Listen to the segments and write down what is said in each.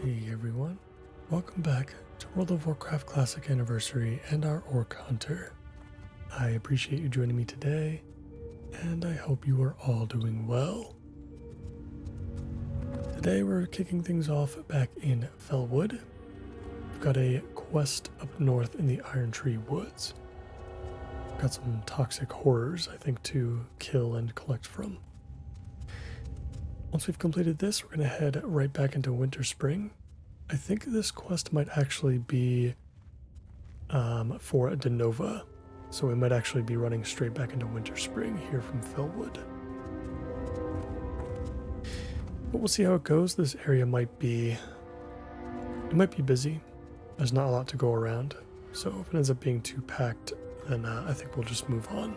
Hey everyone, welcome back to World of Warcraft Classic Anniversary and our Orc Hunter. I appreciate you joining me today, and I hope you are all doing well. Today we're kicking things off back in Felwood. We've got a quest up north in the Iron Tree Woods. Got some toxic horrors, I think, to kill and collect from. Once we've completed this, we're going to head right back into Winter Spring. I think this quest might actually be for Denova, so we might actually be running straight back into Winter Spring here from Felwood. But we'll see how it goes. This area might be busy. There's not a lot to go around, so if it ends up being too packed, then I think we'll just move on.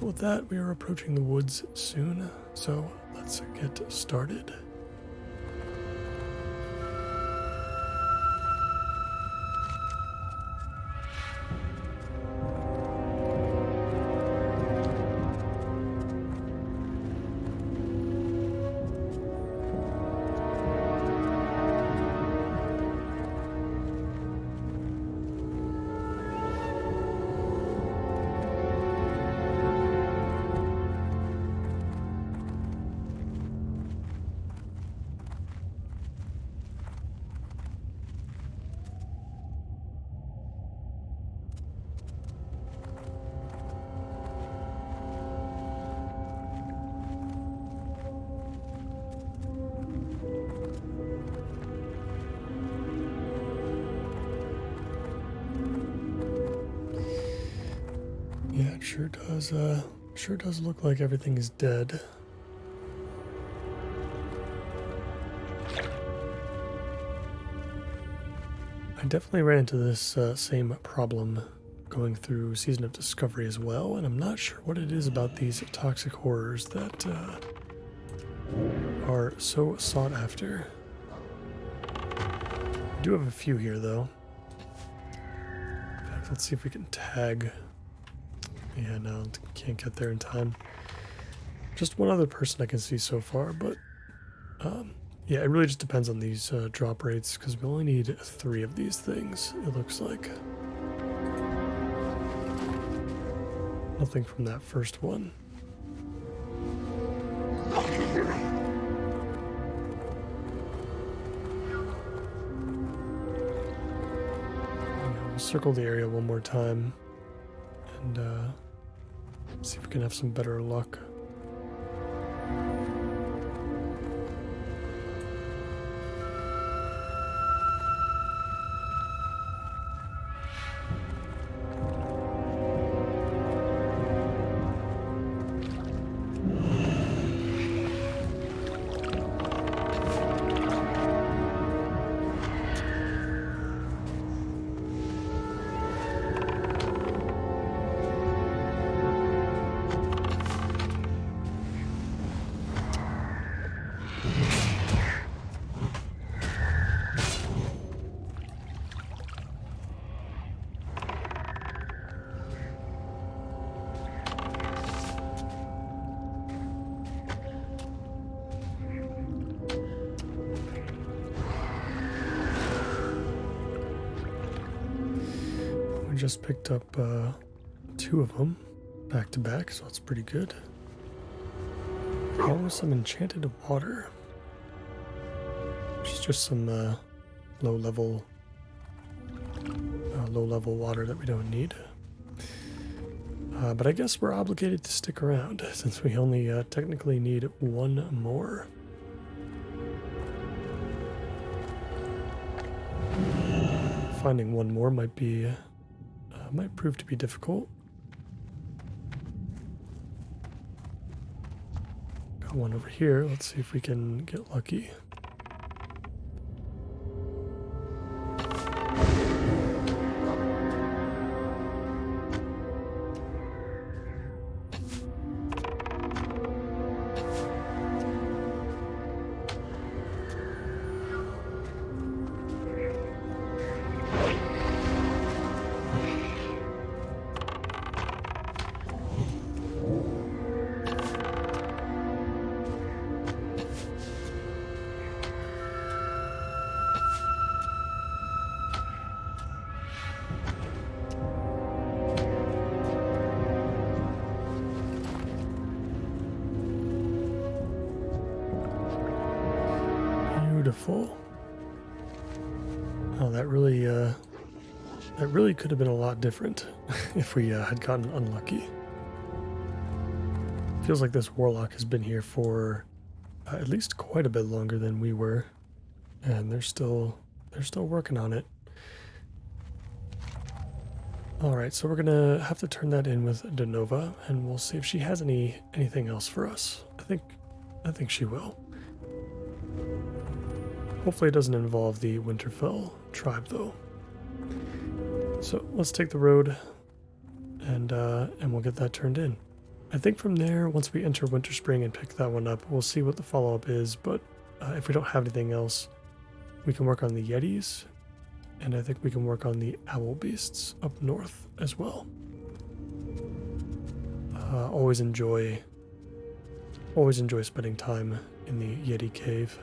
With that, we are approaching the woods soon, so let's get started. Yeah, it sure does look like everything is dead. I definitely ran into this same problem going through Season of Discovery as well, and I'm not sure what it is about these toxic horrors that are so sought after. I do have a few here, though. In fact, let's see if we can tag. Yeah, no, can't get there in time. Just one other person I can see so far, but yeah, it really just depends on these drop rates, because we only need 3 of these things, it looks like. Nothing from that first one. Yeah, we'll circle the area one more time and see if we can have some better luck. Just picked up 2 of them back to back, so that's pretty good. Oh, some enchanted water, which is just some low level water that we don't need. But I guess we're obligated to stick around since we only technically need 1 more. Finding 1 more might prove to be difficult. Got 1 over here. Let's see if we can get lucky. beautiful. Oh, that really could have been a lot different if we had gotten unlucky. Feels like this warlock has been here for at least quite a bit longer than we were, and they're still working on it. All right, so we're gonna have to turn that in with Denova, and we'll see if she has anything else for us. I think she will. Hopefully it doesn't involve the Winterfell tribe, though. So let's take the road, and we'll get that turned in. I think from there, once we enter Winterspring and pick that one up, we'll see what the follow-up is, but if we don't have anything else, we can work on the Yetis, and I think we can work on the Owl Beasts up north as well. Always enjoy spending time in the Yeti Cave.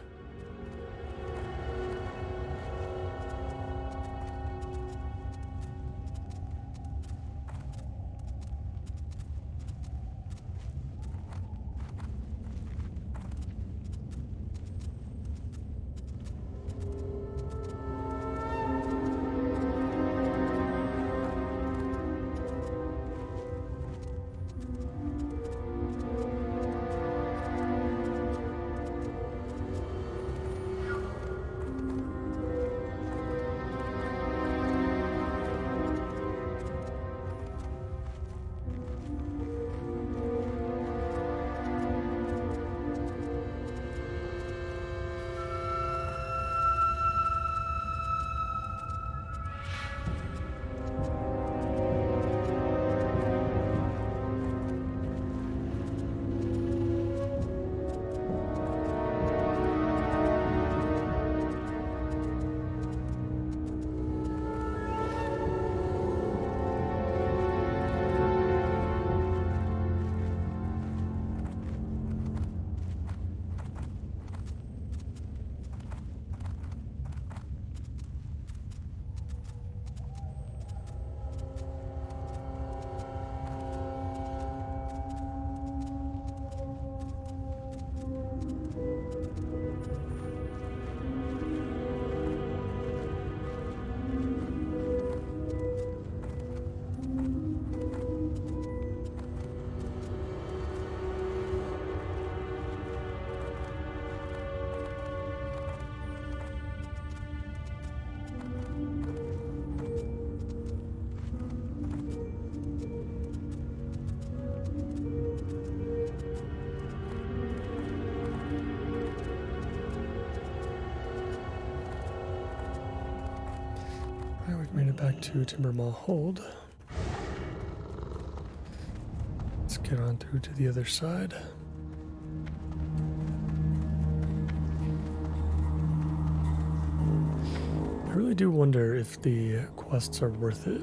Made it back to Timbermaw Hold. Let's get on through to the other side. I really do wonder if the quests are worth it.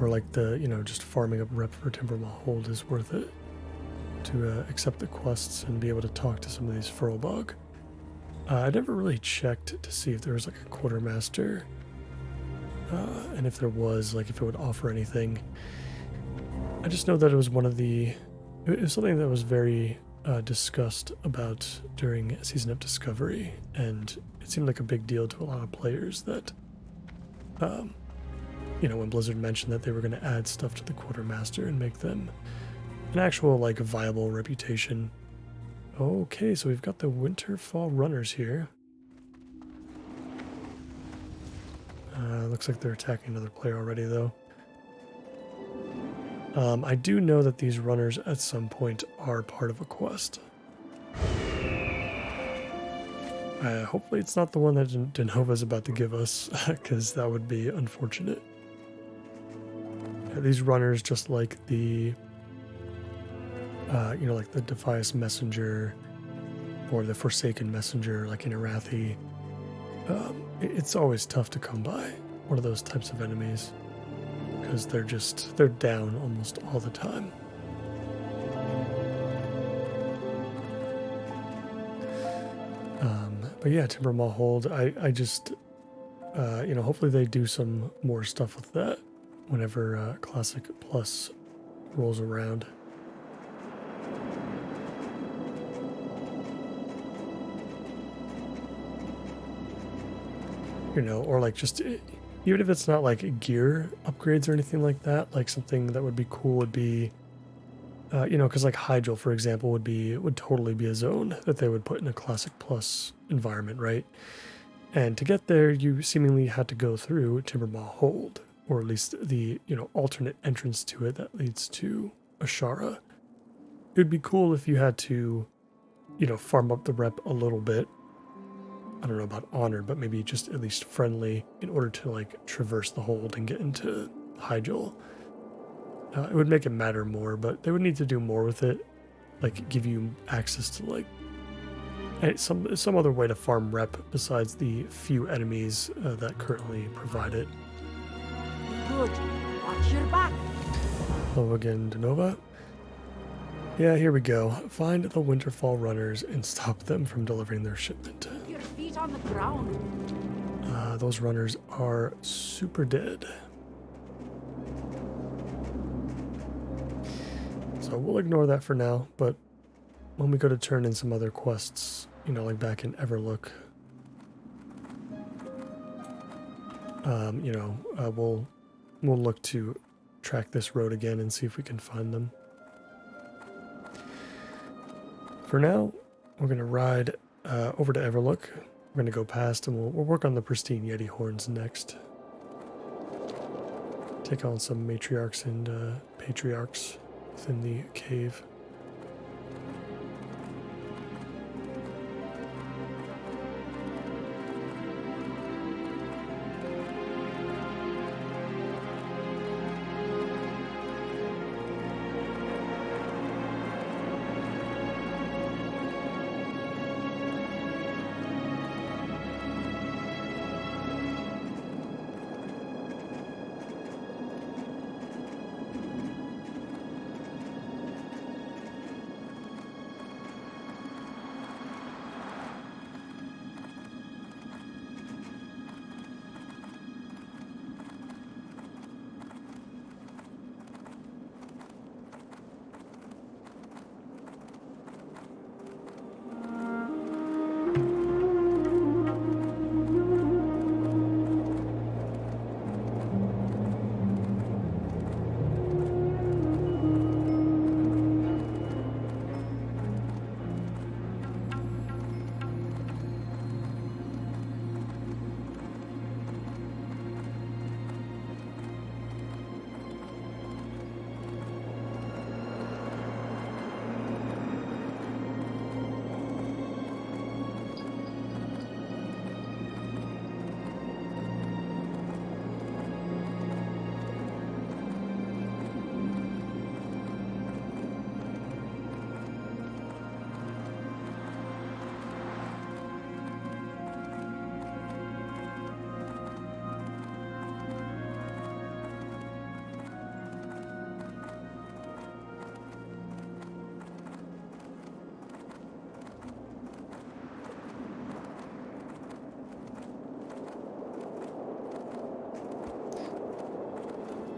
Or like the, just farming up rep for Timbermaw Hold is worth it. To accept the quests and be able to talk to some of these Furlbog. I never really checked to see if there was like a quartermaster. And if there was, like, if it would offer anything. I just know that it was it was something that was very discussed about during Season of Discovery, and it seemed like a big deal to a lot of players that, when Blizzard mentioned that they were going to add stuff to the Quartermaster and make them an actual, like, viable reputation. Okay, so we've got the Winterfall runners here. Looks like they're attacking another player already, though. I do know that these runners at some point are part of a quest. Hopefully it's not the one that Denova's about to give us, because that would be unfortunate. These runners, just like the, like the Defias Messenger or the Forsaken Messenger, like in Arathi, it's always tough to come by one of those types of enemies because they're down almost all the time. But yeah, Timbermaw Hold, I just, hopefully they do some more stuff with that whenever Classic Plus rolls around. you know, or like just even if it's not like gear upgrades or anything like that, like something that would be cool would be, you know, because like Hydral, for example, would totally be a zone that they would put in a Classic Plus environment, right? And to get there, you seemingly had to go through Timbermaw Hold, or at least the, you know, alternate entrance to it that leads to Ashara. It would be cool if you had to, you know, farm up the rep a little bit. I don't know about honored, but maybe just at least friendly in order to like traverse the hold and get into Hydral. It would make it matter more, but they would need to do more with it, like give you access to like some other way to farm rep besides the few enemies that currently provide it. Good. Watch your back. Hello again, Denova. Yeah, here we go. Find the Winterfall runners and stop them from delivering their shipment. Keep your feet on the ground. Those runners are super dead. So we'll ignore that for now, but when we go to turn in some other quests, you know, like back in Everlook, you know, we'll look to track this road again and see if we can find them. For now, we're going to ride over to Everlook. We're going to go past and we'll work on the pristine Yeti horns next. Take on some matriarchs and patriarchs within the cave.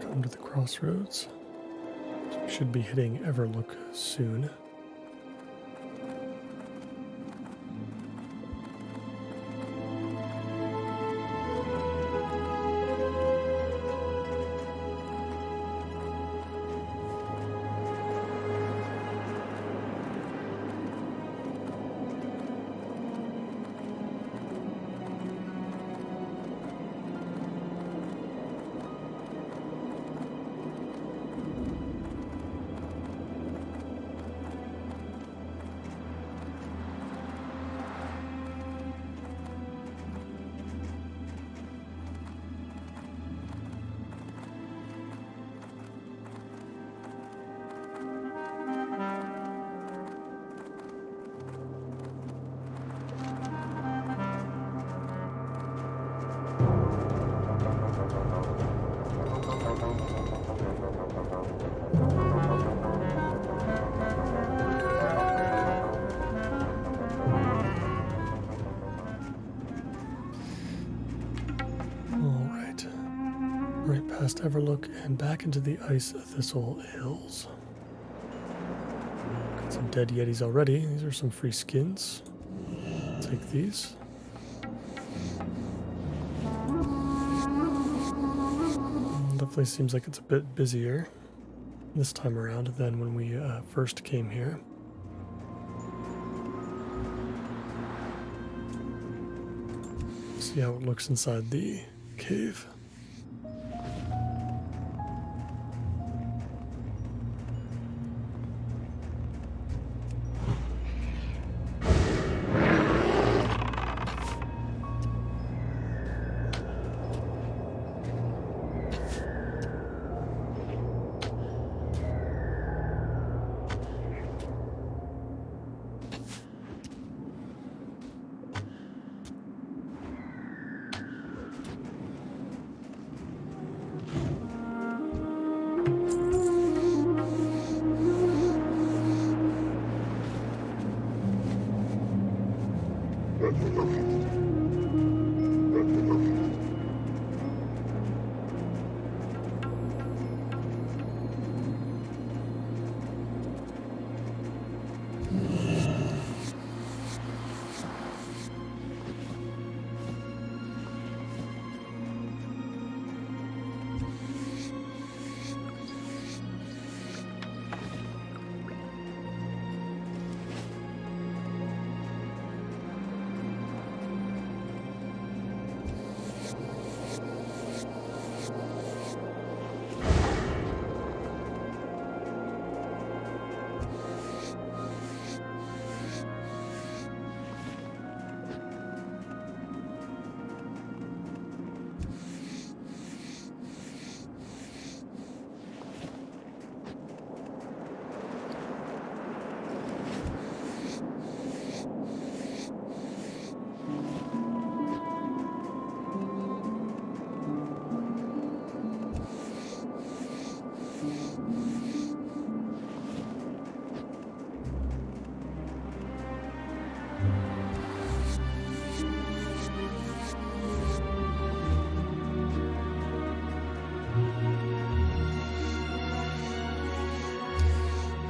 Come to the crossroads. So we should be hitting Everlook soon. Right past Everlook and back into the Ice Thistle Hills. Got some dead Yetis already. These are some free skins. Take these. Definitely seems like it's a bit busier this time around than when we first came here. See how it looks inside the cave.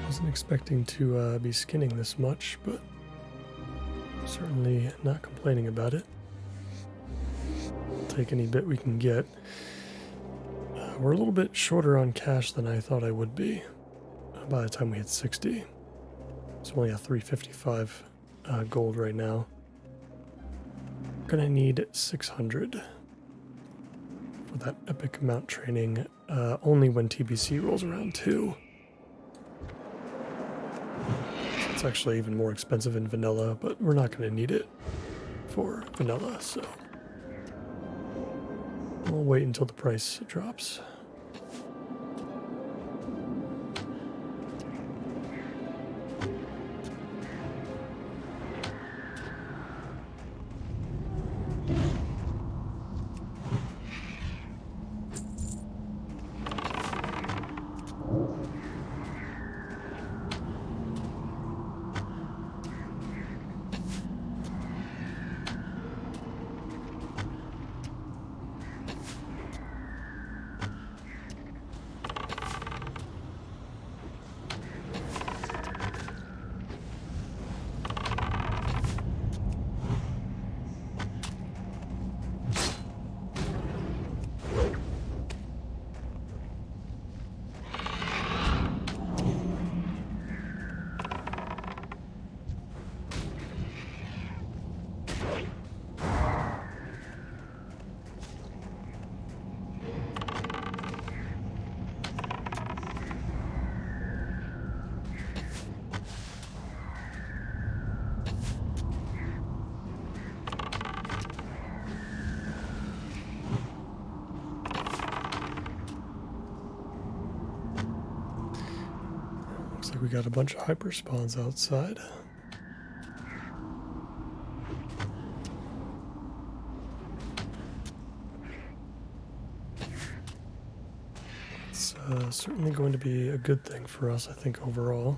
Wasn't expecting to be skinning this much, but certainly not complaining about it. Take any bit we can get. We're a little bit shorter on cash than I thought I would be by the time we hit 60. It's only at 355 gold right now. Gonna need 600 for that epic mount training, only when TBC rolls around too. It's actually even more expensive in vanilla, but we're not going to need it for vanilla, so we'll wait until the price drops. Looks like we got a bunch of hyper spawns outside. It's certainly going to be a good thing for us, I think, overall.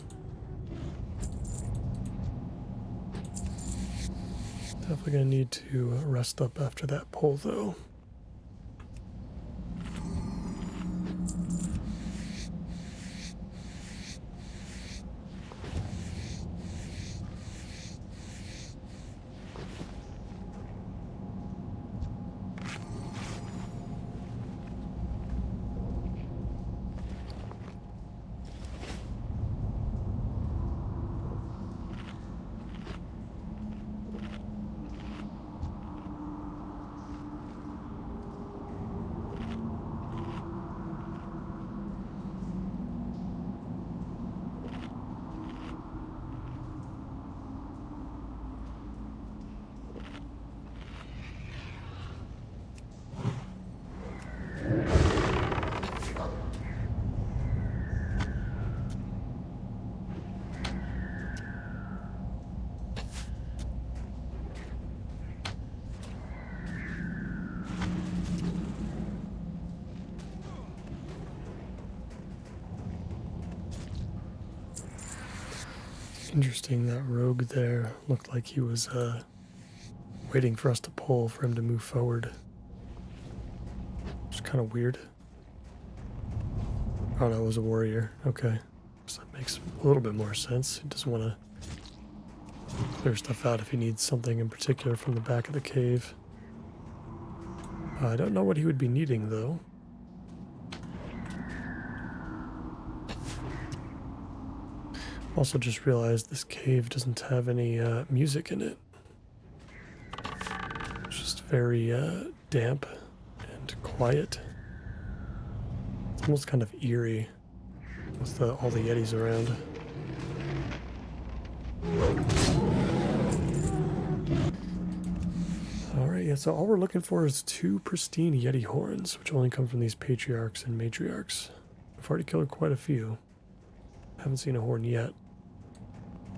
Definitely going to need to rest up after that pull, though. Interesting, that rogue there looked like he was waiting for us to pull for him to move forward. It's kind of weird. Oh no, it was a warrior. Okay. So that makes a little bit more sense. He doesn't want to clear stuff out if he needs something in particular from the back of the cave. I don't know what he would be needing though. Also just realized this cave doesn't have any music in it. It's just very damp and quiet. It's almost kind of eerie with all the Yetis around. Alright, yeah, so all we're looking for is 2 pristine Yeti horns, which only come from these patriarchs and matriarchs. I've already killed quite a few. Haven't seen a horn yet.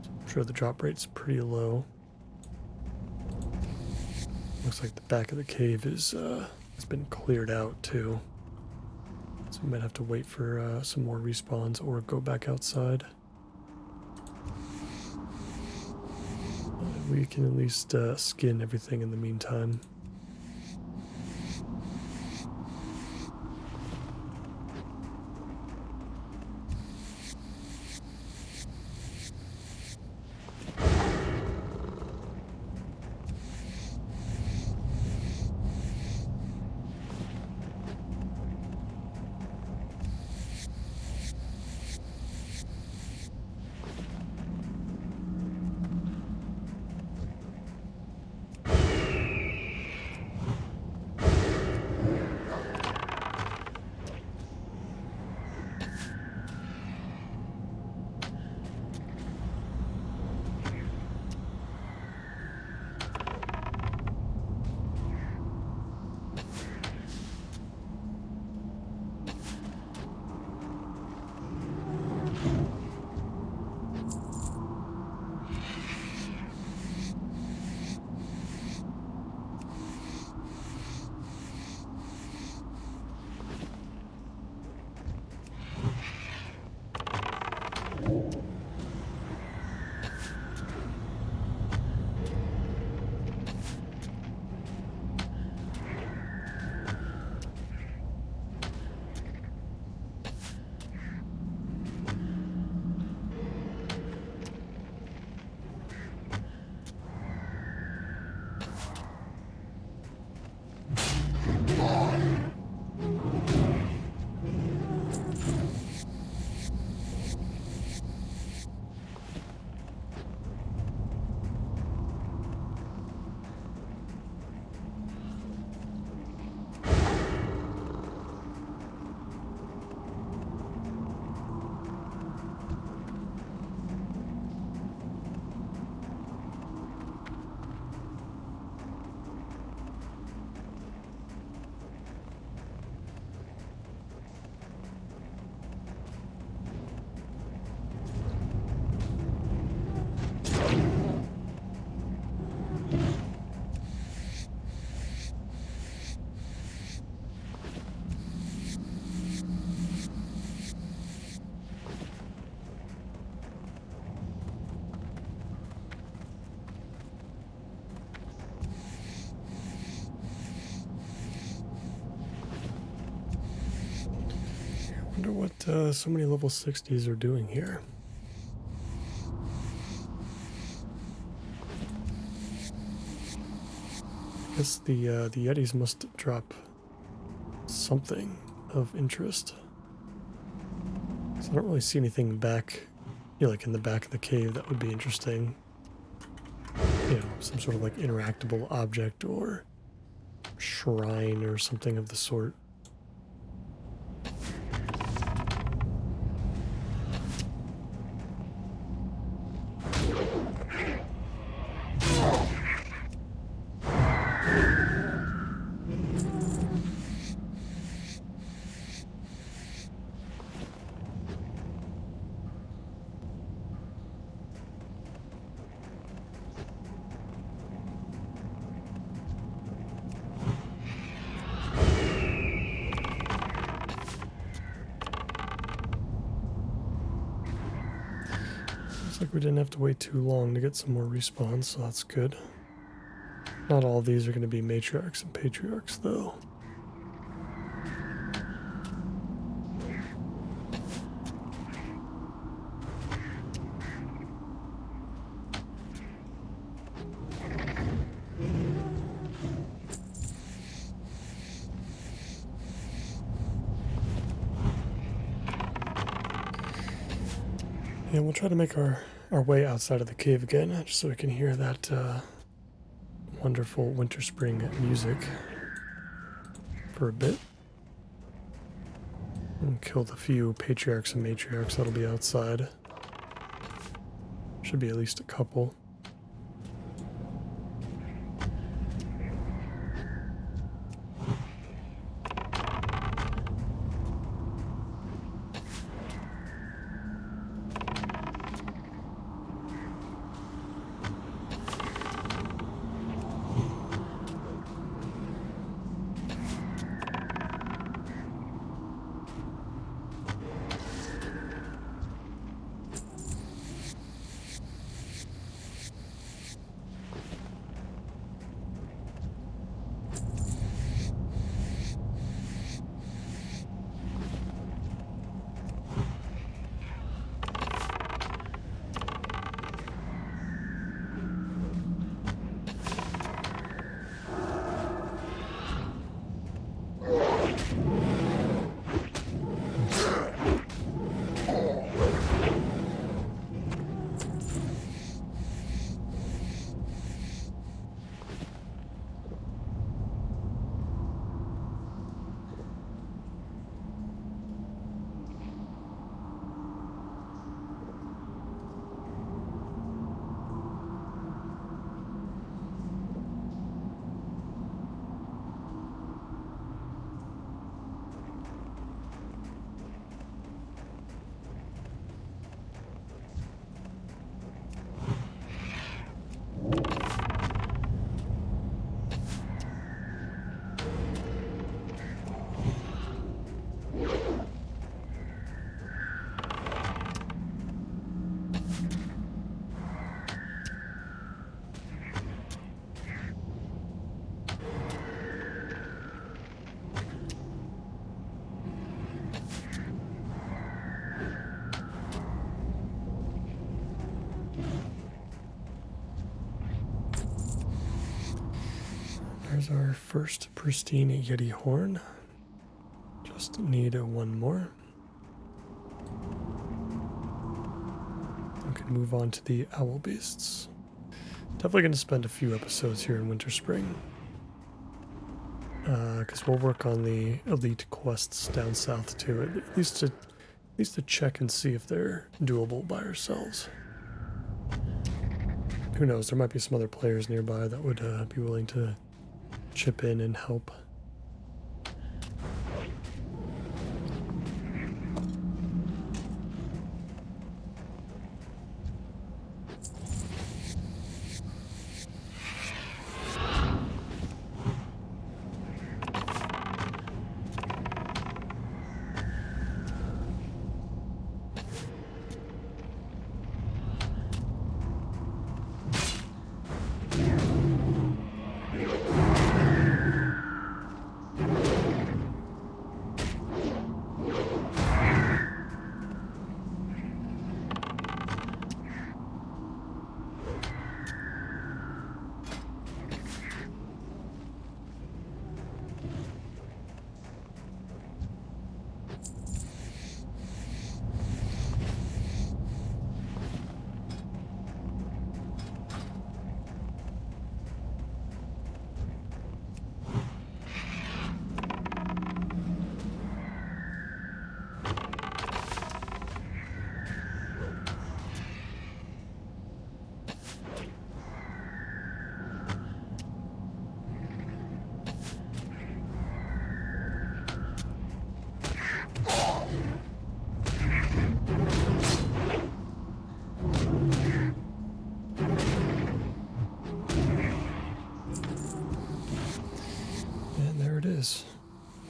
I'm sure the drop rate's pretty low. Looks like the back of the cave has been cleared out too. So we might have to wait for some more respawns or go back outside. We can at least skin everything in the meantime. I wonder what so many level 60s are doing here. I guess the Yetis must drop something of interest. So I don't really see anything back, you know, like in the back of the cave that would be interesting. You know, some sort of like interactable object or shrine or something of the sort. we didn't have to wait too long to get some more respawns, so that's good. Not all of these are going to be matriarchs and patriarchs, though. And we'll try to make our way outside of the cave again, just so we can hear that wonderful winter spring music for a bit. And kill the few patriarchs and matriarchs that'll be outside. Should be at least a couple. There's our first pristine Yeti horn. Just need one more. We can move on to the owl beasts. Definitely going to spend a few episodes here in Winter Spring. Because we'll work on the elite quests down south too, at least to check and see if they're doable by ourselves. Who knows, there might be some other players nearby that would be willing to chip in and help.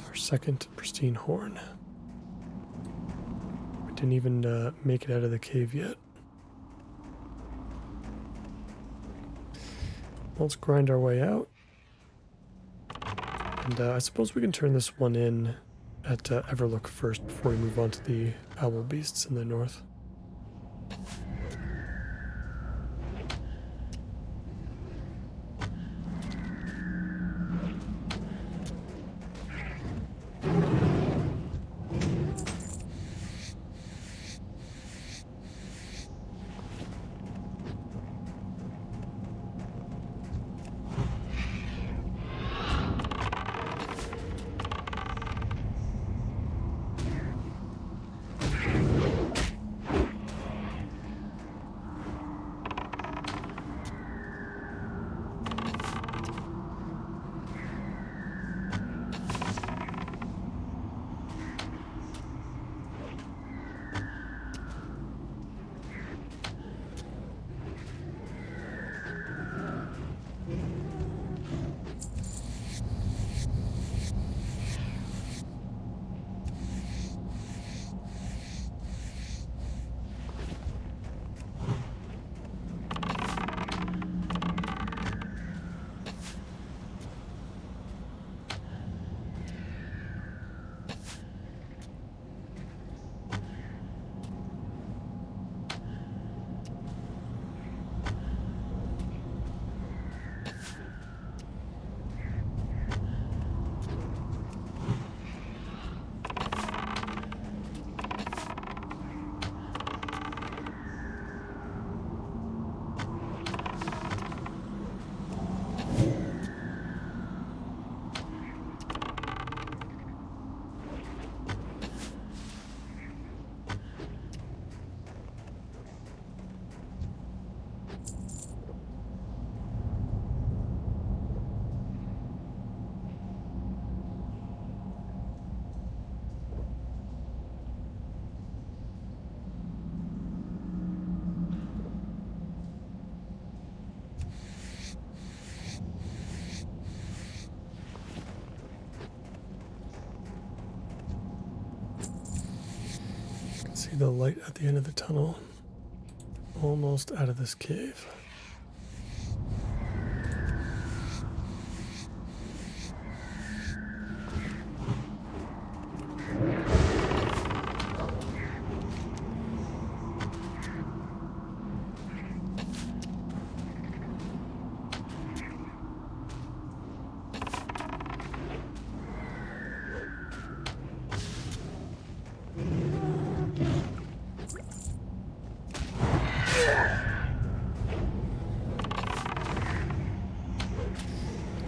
Our second pristine horn. We didn't even make it out of the cave yet. let's grind our way out. And I suppose we can turn this one in at Everlook first before we move on to the owl beasts in the north. See the light at the end of the tunnel. Almost out of this cave.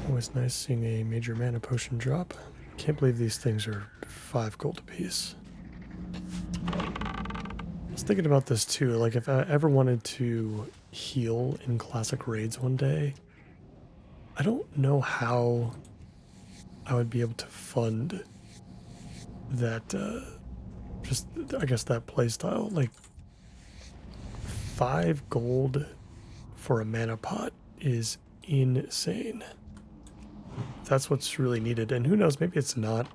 Always nice seeing a major mana potion drop. Can't believe these things are 5 gold apiece. I was thinking about this too, like if I ever wanted to heal in classic raids one day, I don't know how I would be able to fund that, just, I guess that playstyle. Like, 5 gold for a mana pot is insane. That's what's really needed, and who knows, maybe it's not.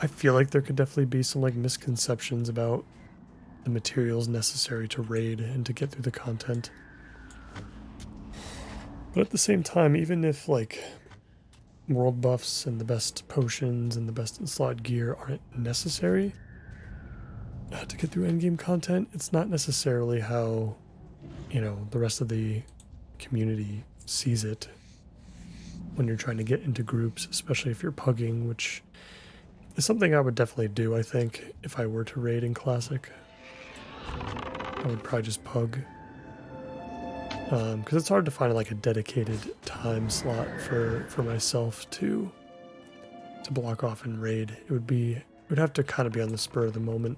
I feel like there could definitely be some like misconceptions about the materials necessary to raid and to get through the content. But at the same time, even if like world buffs and the best potions and the best slot gear aren't necessary to get through endgame content, it's not necessarily how, you know, the rest of the community sees it when you're trying to get into groups, especially if you're pugging, which is something I would definitely do, I think, if I were to raid in Classic. I would probably just pug. Because it's hard to find like a dedicated time slot for myself to block off and raid. It would have to kind of be on the spur of the moment.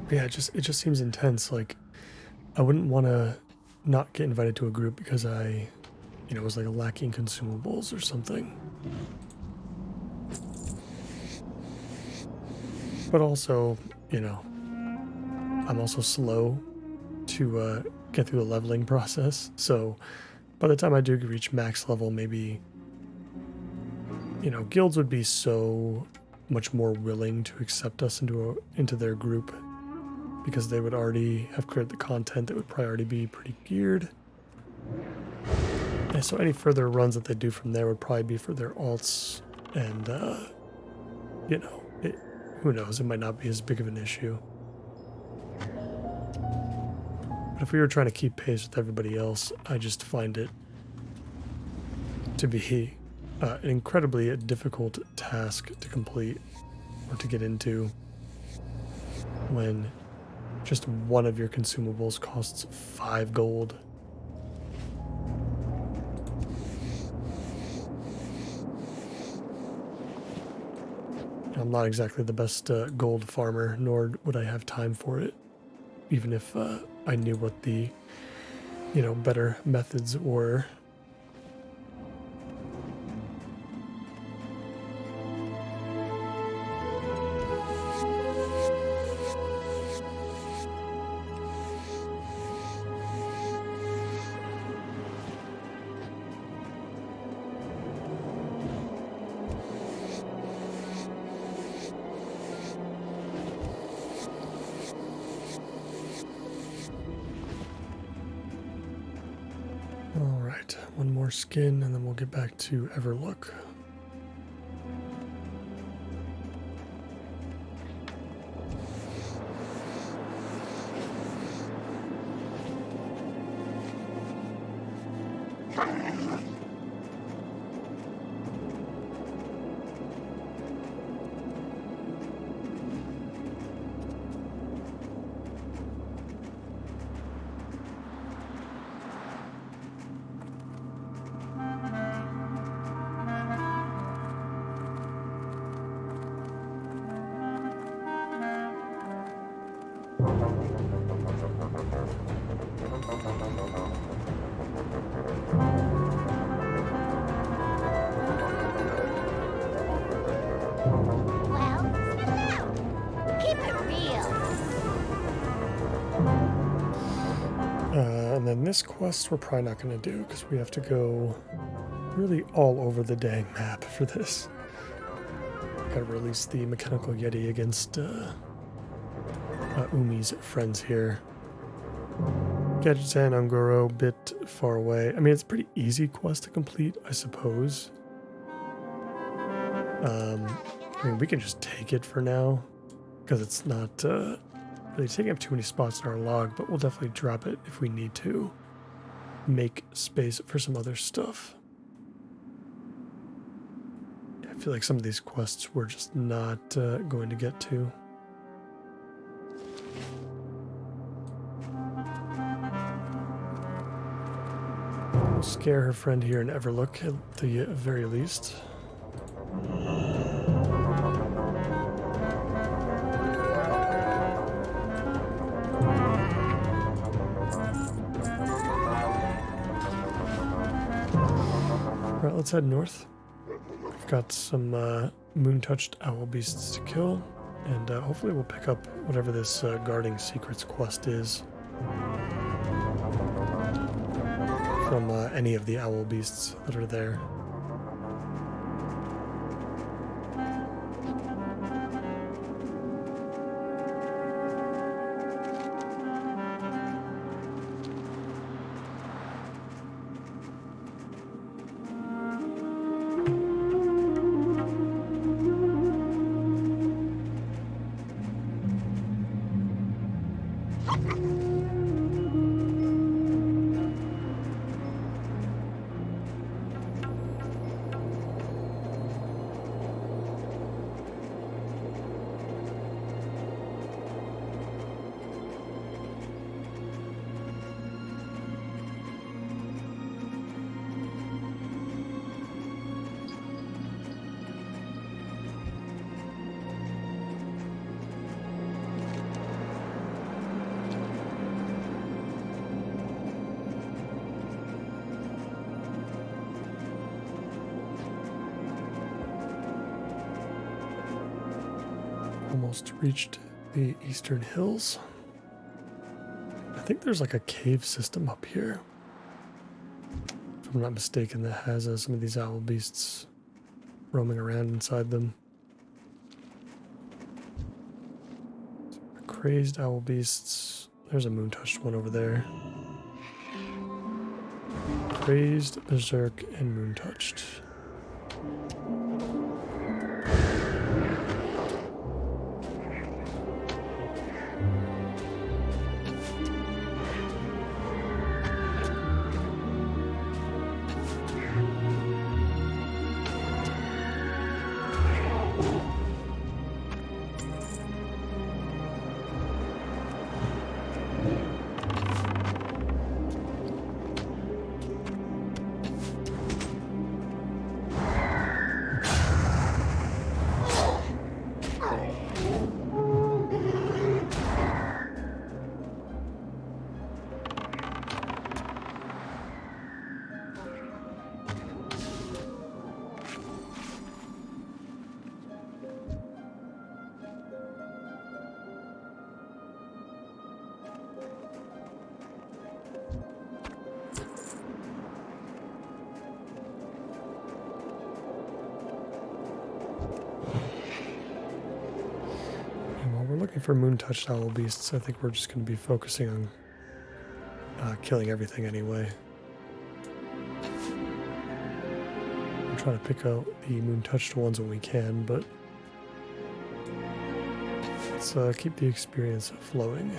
But yeah, it just seems intense. Like, I wouldn't want to not get invited to a group because I, you know, was like lacking consumables or something. But also, you know, I'm also slow to get through the leveling process. So by the time I do reach max level, maybe, you know, guilds would be so much more willing to accept us into their group, because they would already have created the content that would probably already be pretty geared. And so any further runs that they do from there would probably be for their alts, and you know, who knows, it might not be as big of an issue. But if we were trying to keep pace with everybody else, I just find it to be an incredibly difficult task to complete or to get into when just one of your consumables costs 5 gold. I'm not exactly the best gold farmer, nor would I have time for it, even if I knew what the, you know, better methods were. Alright, one more skin and then we'll get back to Everlook. And then this quest we're probably not going to do because we have to go really all over the dang map for this. Gotta release the Mechanical Yeti against Umi's friends here. Gadgetan Ungoro, bit far away. I mean, it's a pretty easy quest to complete, I suppose. I mean, we can just take it for now because it's not really taking up too many spots in our log, but we'll definitely drop it if we need to make space for some other stuff. I feel like some of these quests we're just not going to get to. We'll scare her friend here in Everlook at the very least. Alright, let's head north. We've got some moon-touched owl beasts to kill, and hopefully we'll pick up whatever this guarding secrets quest is from any of the owl beasts that are there. Almost reached the eastern hills. I think there's like a cave system up here, if I'm not mistaken, that has some of these owl beasts roaming around inside them. Crazed owl beasts. There's a moon touched one over there. Crazed, berserk, and moon touched. Looking for moon-touched owl beasts. I think we're just going to be focusing on killing everything anyway. I'm trying to pick out the moon-touched ones when we can, but let's keep the experience flowing.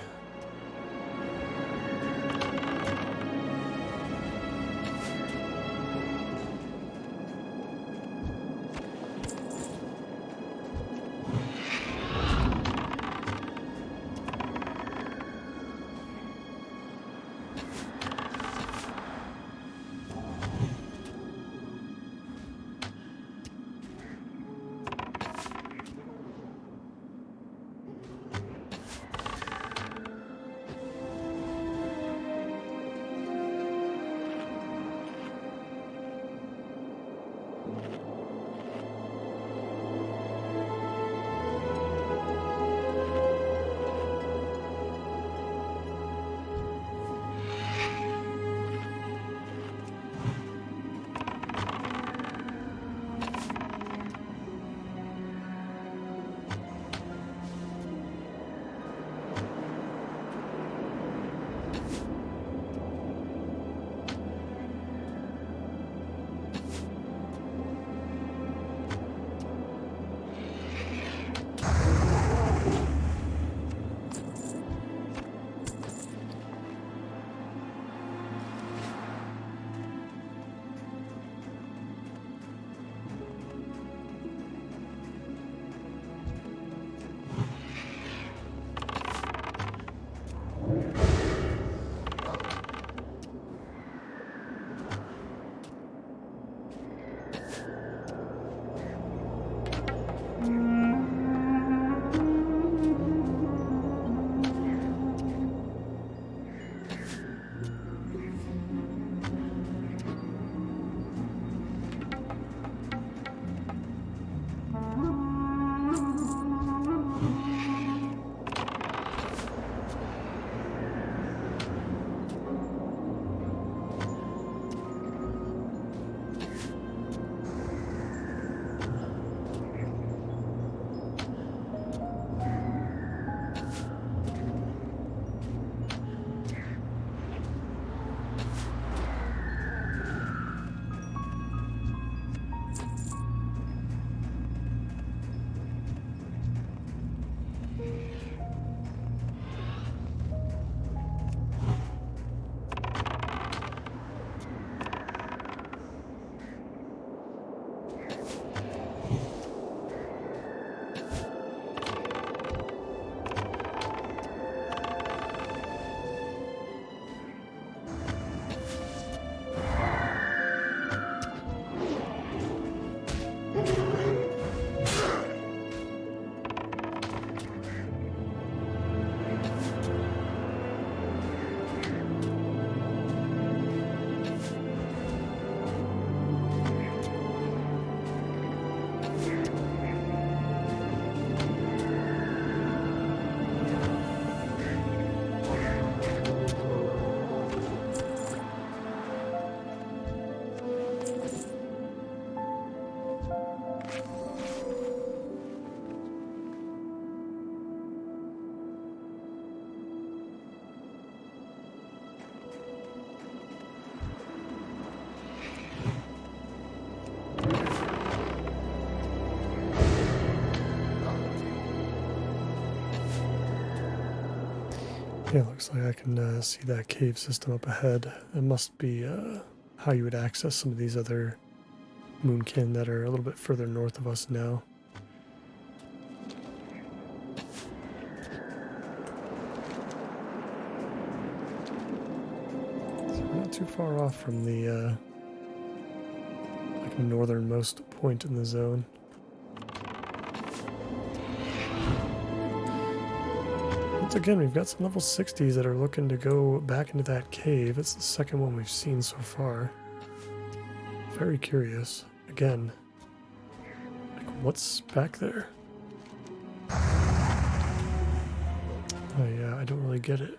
Yeah, looks like I can see that cave system up ahead. It must be how you would access some of these other moonkin that are a little bit further north of us now. So we're not too far off from the like northernmost point in the zone. Once again, we've got some level 60s that are looking to go back into that cave. It's the second one we've seen so far. Very curious. Again, like what's back there? Oh yeah, I don't really get it.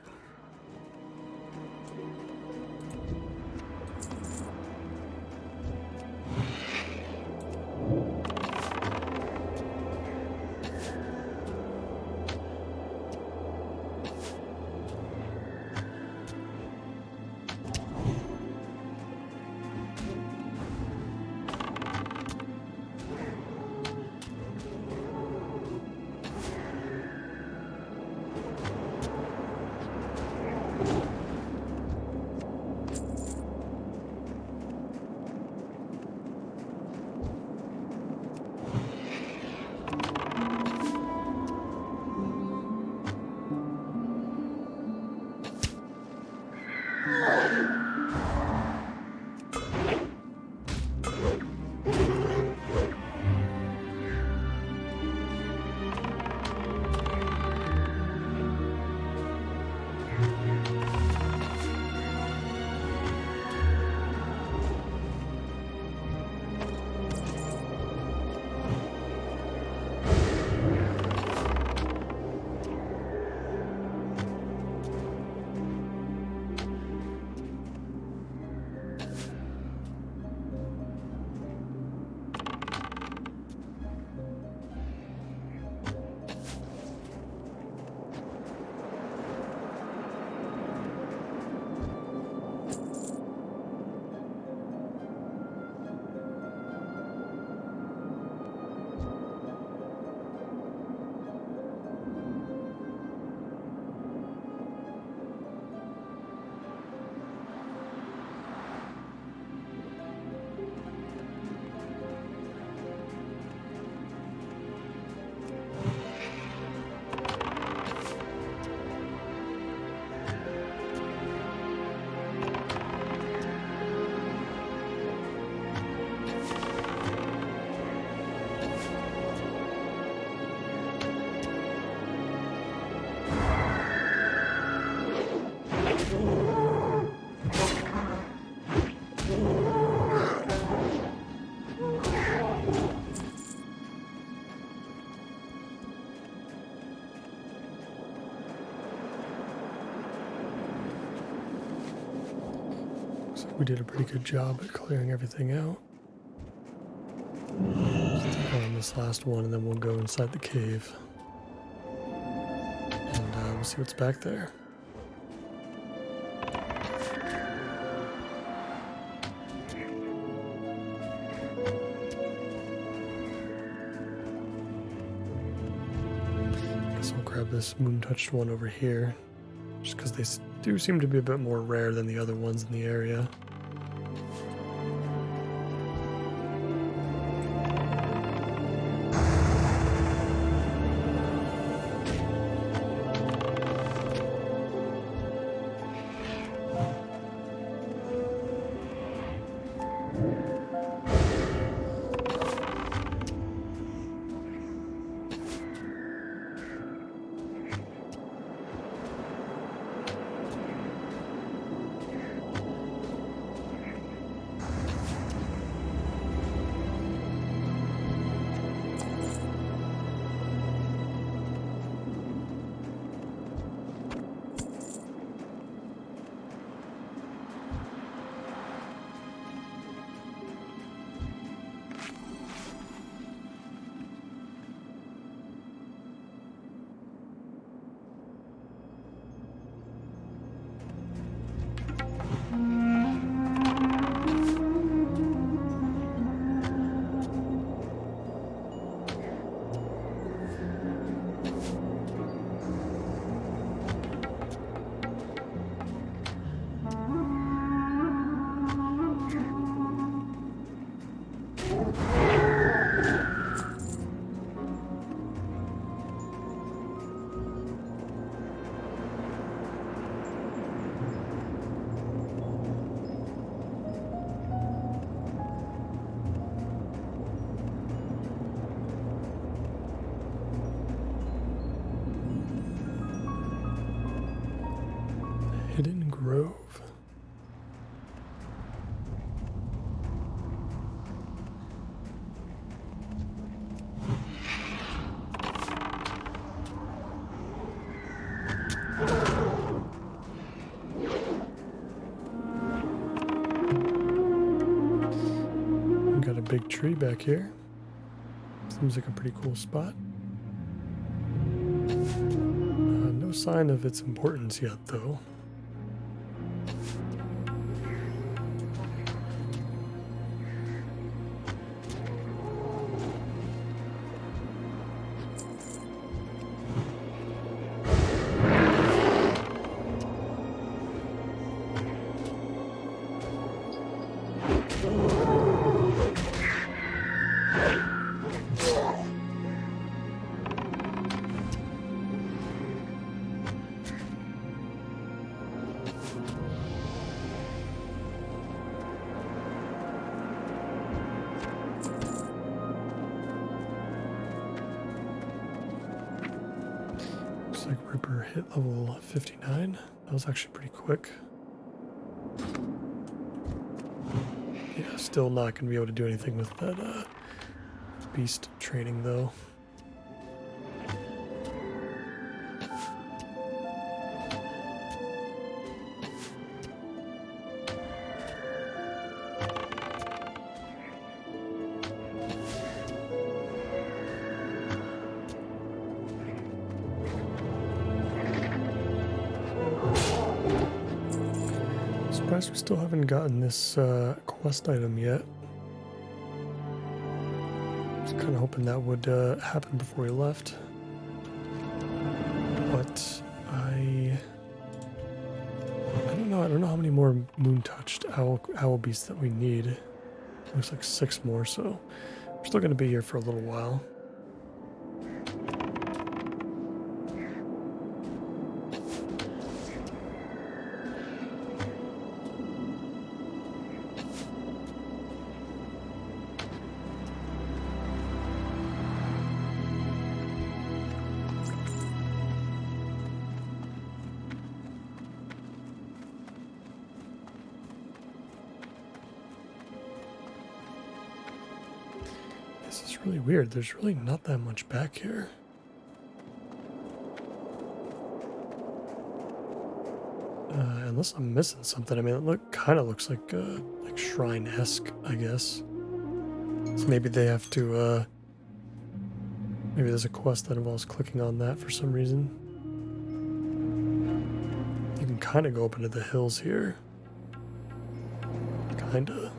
We did a pretty good job at clearing everything out. Just take on this last one and then we'll go inside the cave. And we'll see what's back there. Guess I'll grab this moon-touched one over here. Just because they do seem to be a bit more rare than the other ones in the area. Hidden Grove. Got a big tree back here. Seems like a pretty cool spot. No sign of its importance yet, though. Looks like Ripper hit level 59. That was actually pretty quick. Yeah, still not going to be able to do anything with that beast training, though. Surprised we still haven't gotten this quest item yet. Was kind of hoping that would happen before we left, but I don't know. I don't know how many more moon-touched owl beasts that we need. Looks like 6 more, so we're still going to be here for a little while. This is really weird. There's really not that much back here. Unless I'm missing something. I mean, it kind of looks like shrine-esque, I guess. So maybe they have to, maybe there's a quest that involves clicking on that for some reason. You can kind of go up into the hills here. Kinda.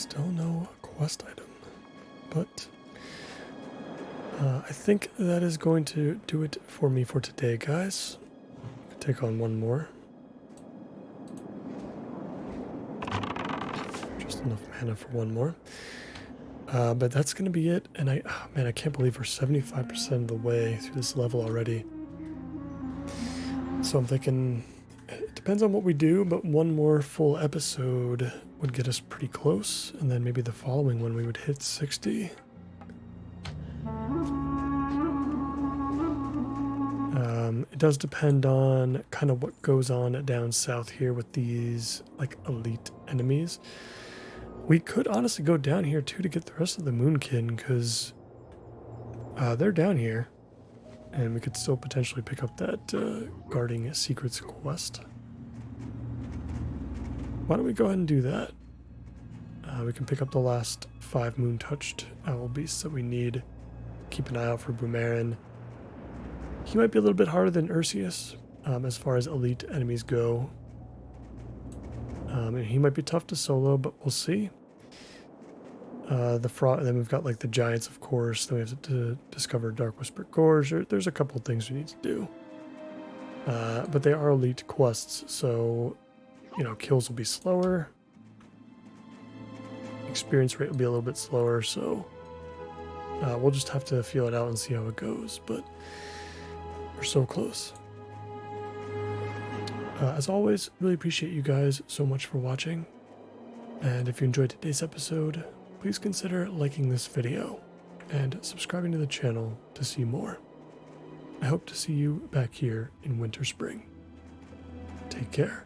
Still no quest item, but I think that is going to do it for me for today, guys. Take on one more. Just enough mana for one more. But that's going to be it. And man, I can't believe we're 75% of the way through this level already. So I'm thinking, it depends on what we do, but one more full episode would get us pretty close. And then maybe the following one we would hit 60. It does depend on kind of what goes on down south here with these like elite enemies. We could honestly go down here too to get the rest of the Moonkin, because they're down here. And we could still potentially pick up that guarding secrets quest. Why don't we go ahead and do that? We can pick up the last 5 moon-touched owl beasts that we need. Keep an eye out for Boomerang. He might be a little bit harder than Ursius as far as elite enemies go. And he might be tough to solo, but we'll see. The frog, and then we've got like the giants, of course. Then we have to discover Dark Whisper Gorge. There's a couple of things we need to do. But they are elite quests, so you know, kills will be slower. Experience rate will be a little bit slower, so we'll just have to feel it out and see how it goes. But we're so close. As always, really appreciate you guys so much for watching. And if you enjoyed today's episode, please consider liking this video and subscribing to the channel to see more. I hope to see you back here in Winter Spring. Take care.